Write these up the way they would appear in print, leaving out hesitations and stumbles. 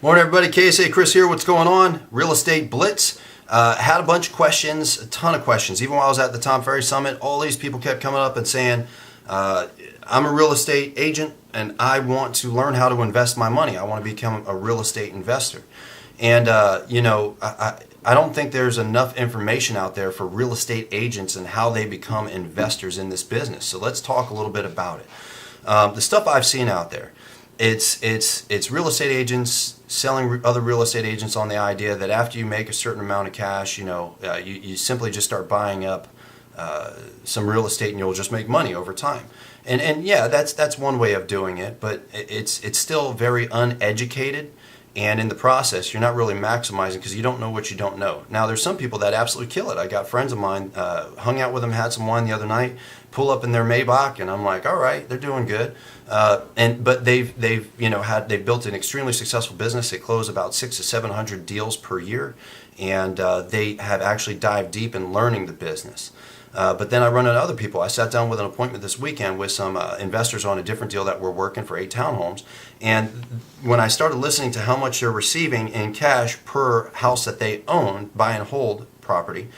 Morning, everybody. KSA Kris here. What's going on? Real Estate Blitz. Had a bunch of questions, a ton of questions. Even while I was at the Tom Ferry Summit, all these people kept coming up and saying, I'm a real estate agent and I want to learn how to invest my money. I want to become a real estate investor. And, I don't think there's enough information out there for real estate agents and how they become investors in this business. So let's talk a little bit about it. The stuff I've seen out there, it's real estate agents selling other real estate agents on the idea that after you make a certain amount of cash, you simply just start buying up some real estate and you'll just make money over time. And yeah, that's one way of doing it, but it's still very uneducated. And in the process, you're not really maximizing because you don't know what you don't know. Now, there's some people that absolutely kill it. I got friends of mine, hung out with them, had some wine the other night, pull up in their Maybach, and I'm like, all right, they're doing good. But they've built an extremely successful business. They close about 600 to 700 deals per year, and they have actually dived deep in learning the business. But then I run into other people. I sat down with an appointment this weekend with some investors on a different deal that we're working for 8 townhomes. And when I started listening to how much they're receiving in cash per house that they own, buy and hold property,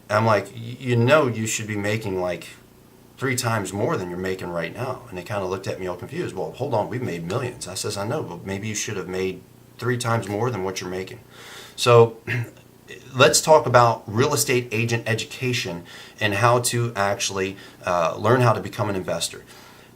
I'm like, you should be making like 3 times more than you're making right now. And they kind of looked at me all confused. Well, hold on, we've made millions. I says, I know, but maybe you should have made 3 times more than what you're making. So let's talk about real estate agent education and how to actually learn how to become an investor.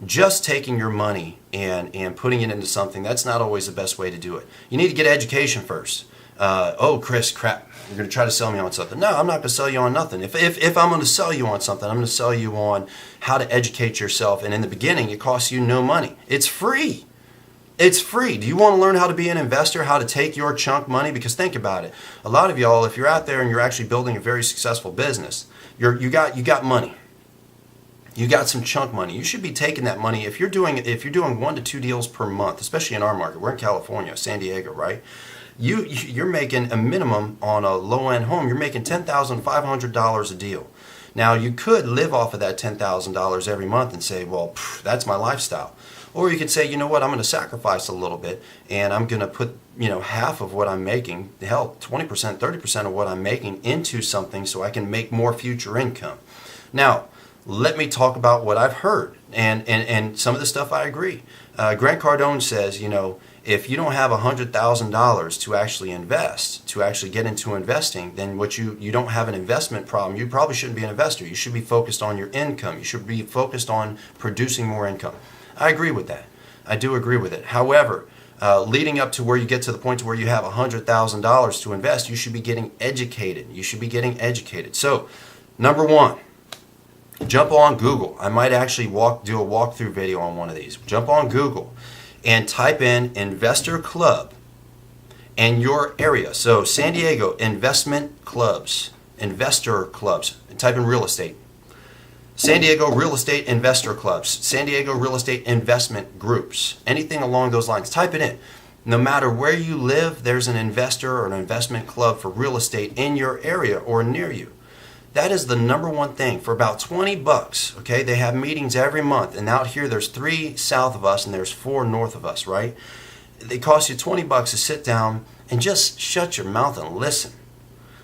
Just taking your money and putting it into something, that's not always the best way to do it. You need to get education first. Kris, crap, you're going to try to sell me on something. No, I'm not going to sell you on nothing. If I'm going to sell you on something, I'm going to sell you on how to educate yourself. And in the beginning, it costs you no money. It's free. It's free. Do you want to learn how to be an investor, how to take your chunk money? Because think about it. A lot of y'all, if you're out there and you're actually building a very successful business, you got money. You got some chunk money. You should be taking that money. If you're doing 1 to 2 deals per month, especially in our market, we're in California, San Diego, right? You're making a minimum on a low-end home. You're making $10,500 a deal. Now, you could live off of that $10,000 every month and say, well, that's my lifestyle. Or you could say, you know what, I'm going to sacrifice a little bit and I'm going to put, half of what I'm making, 20%, 30% of what I'm making into something so I can make more future income. Now, let me talk about what I've heard. And some of the stuff I agree. Grant Cardone says, if you don't have $100,000 to actually invest, to actually get into investing, then you don't have an investment problem. You probably shouldn't be an investor. You should be focused on your income. You should be focused on producing more income. I agree with that. I do agree with it. However, leading up to where you get to the point to where you have $100,000 to invest, you should be getting educated. You should be getting educated. So, number 1, jump on Google. I might actually do a walkthrough video on one of these. Jump on Google and type in investor club and your area. So San Diego investment clubs, investor clubs, and type in real estate. San Diego real estate investor clubs, San Diego real estate investment groups, anything along those lines. Type it in. No matter where you live, there's an investor or an investment club for real estate in your area or near you. That is the number one thing. For about $20, okay, they have meetings every month. And out here, there's 3 south of us and there's 4 north of us, right? They cost you $20 to sit down and just shut your mouth and listen.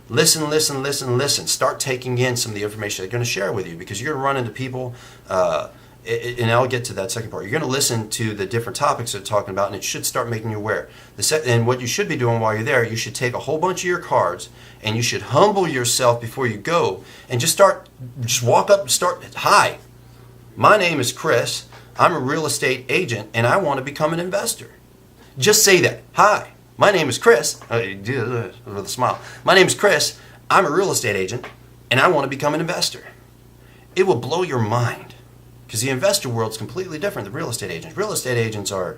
Listen. Start taking in some of the information they're going to share with you because you're going to run into people, and I'll get to that second part. You're going to listen to the different topics they're talking about, and it should start making you aware. And what you should be doing while you're there, you should take a whole bunch of your cards, and you should humble yourself before you go, and just walk up and start, hi, my name is Kris. I'm a real estate agent, and I want to become an investor. Just say that. Hi, my name is Kris. With a smile. My name is Kris. I'm a real estate agent, and I want to become an investor. It will blow your mind. Because the investor world is completely different than real estate agents. Real estate agents are,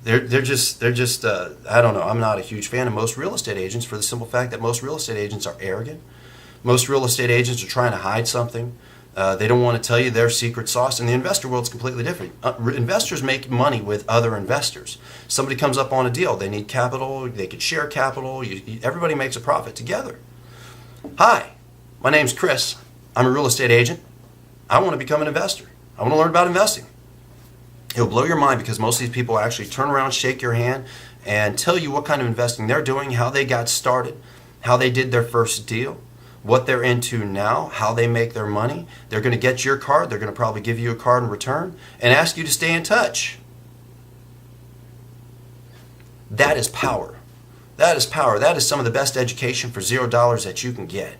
they're just I don't know. I'm not a huge fan of most real estate agents for the simple fact that most real estate agents are arrogant. Most real estate agents are trying to hide something. They don't want to tell you their secret sauce. And the investor world is completely different. Investors make money with other investors. Somebody comes up on a deal. They need capital. They could share capital. Everybody makes a profit together. Hi, my name's Kris. I'm a real estate agent. I want to become an investor. I want to learn about investing. It'll blow your mind because most of these people actually turn around, shake your hand, and tell you what kind of investing they're doing, how they got started, how they did their first deal, what they're into now, how they make their money. They're going to get your card. They're going to probably give you a card in return and ask you to stay in touch. That is power. That is power. That is some of the best education for $0 that you can get.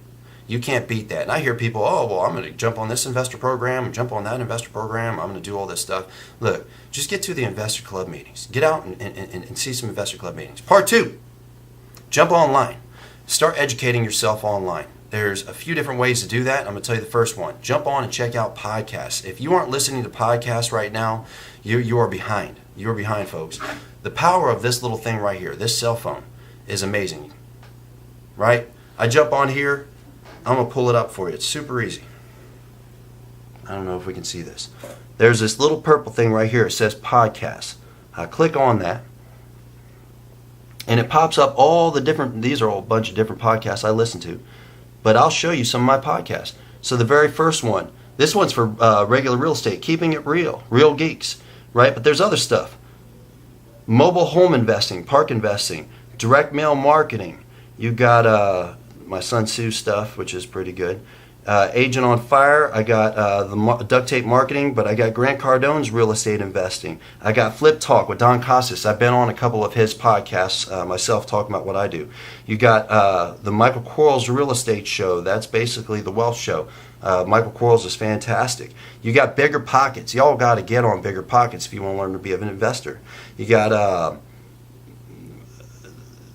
You can't beat that. And I hear people, oh, well, I'm going to jump on this investor program and jump on that investor program. I'm going to do all this stuff. Look, just get to the investor club meetings. Get out and see some investor club meetings. Part 2, jump online. Start educating yourself online. There's a few different ways to do that. I'm going to tell you the first one. Jump on and check out podcasts. If you aren't listening to podcasts right now, you are behind. You are behind, folks. The power of this little thing right here, this cell phone, is amazing. Right? I jump on here. I'm going to pull it up for you. It's super easy. I don't know if we can see this. There's this little purple thing right here. It says podcasts. I click on that. And it pops up all the different, these are all a bunch of different podcasts I listen to. But I'll show you some of my podcasts. So the very first one, this one's for regular real estate, keeping it real, real geeks, right? But there's other stuff. Mobile home investing, park investing, direct mail marketing. You got my son Sue's stuff, which is pretty good. Agent on Fire. I got the duct tape marketing, but I got Grant Cardone's real estate investing. I got Flip Talk with Don Costas. I've been on a couple of his podcasts myself talking about what I do. You got the Michael Quarles Real Estate Show. That's basically the wealth show. Michael Quarles is fantastic. You got Bigger Pockets. Y'all got to get on Bigger Pockets if you want to learn to be an investor. You got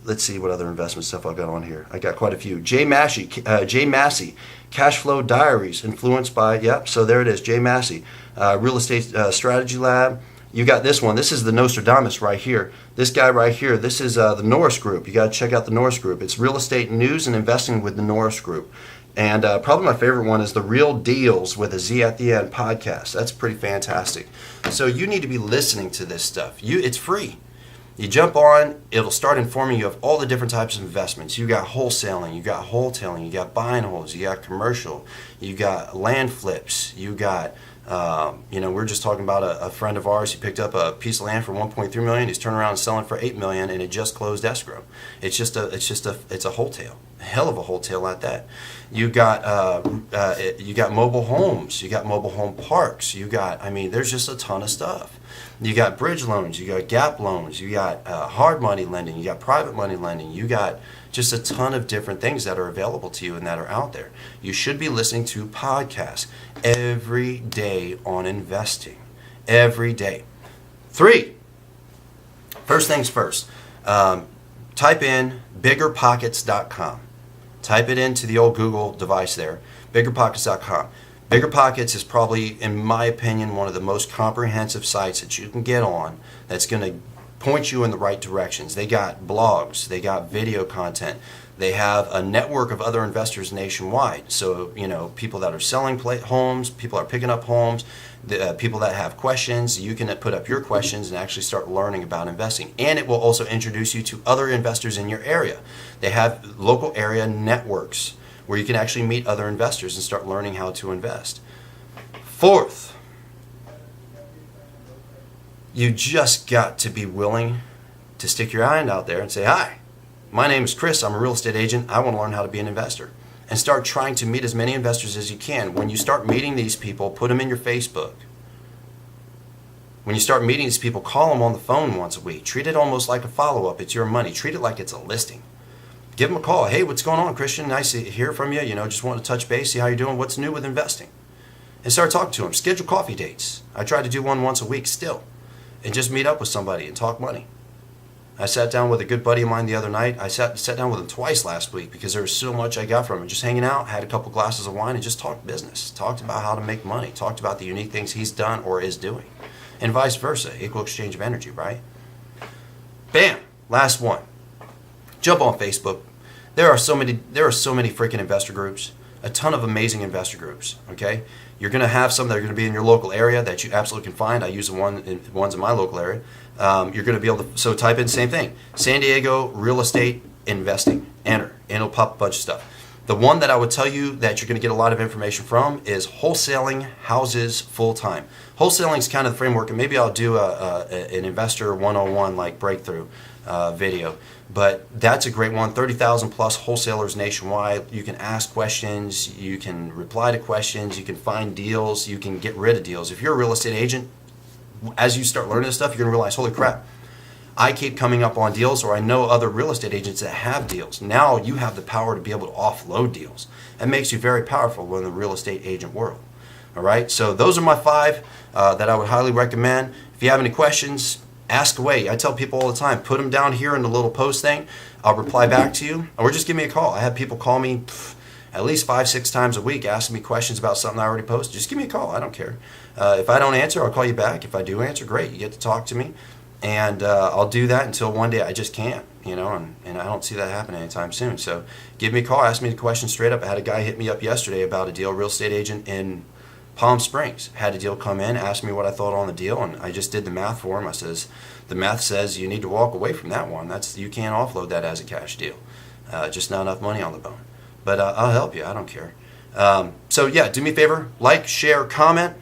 let's see what other investment stuff I've got on here. I got quite a few. Jay Massey, Cash Flow Diaries, influenced by, yep, so there it is, Jay Massey. Real Estate Strategy Lab. You got this one. This is the Nostradamus right here. This guy right here, this is the Norris Group. You got to check out the Norris Group. It's real estate news and investing with the Norris Group. And probably my favorite one is the Real Deals with a Z at the End podcast. That's pretty fantastic. So you need to be listening to this stuff. It's free. You jump on, it'll start informing you of all the different types of investments. You got wholesaling, you got wholetailing, you got buy and holds, you got commercial, you got land flips, you got, we're just talking about a friend of ours. He picked up a piece of land for $1.3 million. He's turning around and selling for $8 million, and it just closed escrow. It's a wholetail, a hell of a wholetail at that. You got mobile homes, you got mobile home parks, there's just a ton of stuff. You got bridge loans, you got gap loans, you got hard money lending, you got private money lending, you got just a ton of different things that are available to you and that are out there. You should be listening to podcasts every day on investing. Every day. 3, first things first, type in biggerpockets.com. Type it into the old Google device there, biggerpockets.com. Bigger Pockets is probably, in my opinion, one of the most comprehensive sites that you can get on that's going to point you in the right directions. They got blogs, they got video content, they have a network of other investors nationwide. So, people that are selling homes, people that are picking up homes, people that have questions, you can put up your questions and actually start learning about investing. And it will also introduce you to other investors in your area. They have local area networks where you can actually meet other investors and start learning how to invest. 4th, you just got to be willing to stick your hand out there and say, hi, my name is Kris. I'm a real estate agent. I want to learn how to be an investor. And start trying to meet as many investors as you can. When you start meeting these people, put them in your Facebook. When you start meeting these people, call them on the phone once a week. Treat it almost like a follow-up. It's your money. Treat it like it's a listing. Give them a call. Hey, what's going on, Christian? Nice to hear from you. Just want to touch base, see how you're doing, what's new with investing. And start talking to them. Schedule coffee dates. I try to do one once a week still. And just meet up with somebody and talk money. I sat down with a good buddy of mine the other night. I sat down with him twice last week because there was so much I got from him. Just hanging out, had a couple glasses of wine, and just talked business. Talked about how to make money. Talked about the unique things he's done or is doing. And vice versa. Equal exchange of energy, right? Bam! Last one. Jump on Facebook. There are so many freaking investor groups, a ton of amazing investor groups, okay? You're going to have some that are going to be in your local area that you absolutely can find. I use the ones in my local area. You're going to be able to, so type in the same thing, San Diego real estate investing, enter, and it'll pop a bunch of stuff. The one that I would tell you that you're going to get a lot of information from is wholesaling houses full time. Wholesaling is kind of the framework, and maybe I'll do an investor 101 like breakthrough video. But that's a great one. 30,000 plus wholesalers nationwide. You can ask questions, you can reply to questions, you can find deals, you can get rid of deals. If you're a real estate agent, as you start learning this stuff, you're going to realize, holy crap, I keep coming up on deals, or I know other real estate agents that have deals. Now you have the power to be able to offload deals. That makes you very powerful in the real estate agent world. All right, so those are my 5 that I would highly recommend. If you have any questions, ask away. I tell people all the time, put them down here in the little post thing. I'll reply back to you, or just give me a call. I have people call me at least 5-6 times a week asking me questions about something I already posted. Just give me a call. I don't care. If I don't answer, I'll call you back. If I do answer, great. You get to talk to me. And I'll do that until one day I just can't, and I don't see that happening anytime soon. So give me a call, ask me the question straight up. I had a guy hit me up yesterday about a deal, a real estate agent in Palm Springs. Had a deal come in, asked me what I thought on the deal, and I just did the math for him. I says, the math says you need to walk away from that one. You can't offload that as a cash deal. Just not enough money on the bone. But I'll help you. I don't care. So yeah, do me a favor, like, share, comment.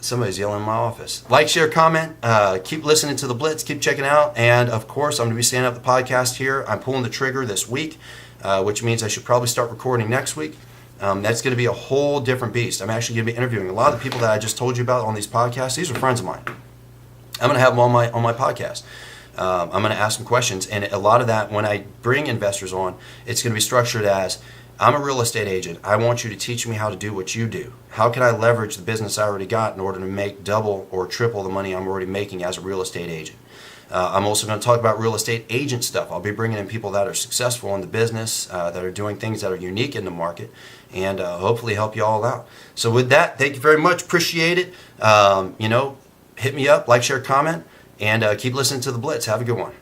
Somebody's yelling in my office. Like, share, comment. Keep listening to the Blitz. Keep checking out. And, of course, I'm going to be standing up the podcast here. I'm pulling the trigger this week, which means I should probably start recording next week. That's going to be a whole different beast. I'm actually going to be interviewing a lot of the people that I just told you about on these podcasts. These are friends of mine. I'm going to have them on my podcast. I'm going to ask them questions. And a lot of that, when I bring investors on, it's going to be structured as, I'm a real estate agent. I want you to teach me how to do what you do. How can I leverage the business I already got in order to make double or triple the money I'm already making as a real estate agent? I'm also going to talk about real estate agent stuff. I'll be bringing in people that are successful in the business, that are doing things that are unique in the market, and hopefully help you all out. So with that, thank you very much. Appreciate it. Hit me up, like, share, comment, and keep listening to the Blitz. Have a good one.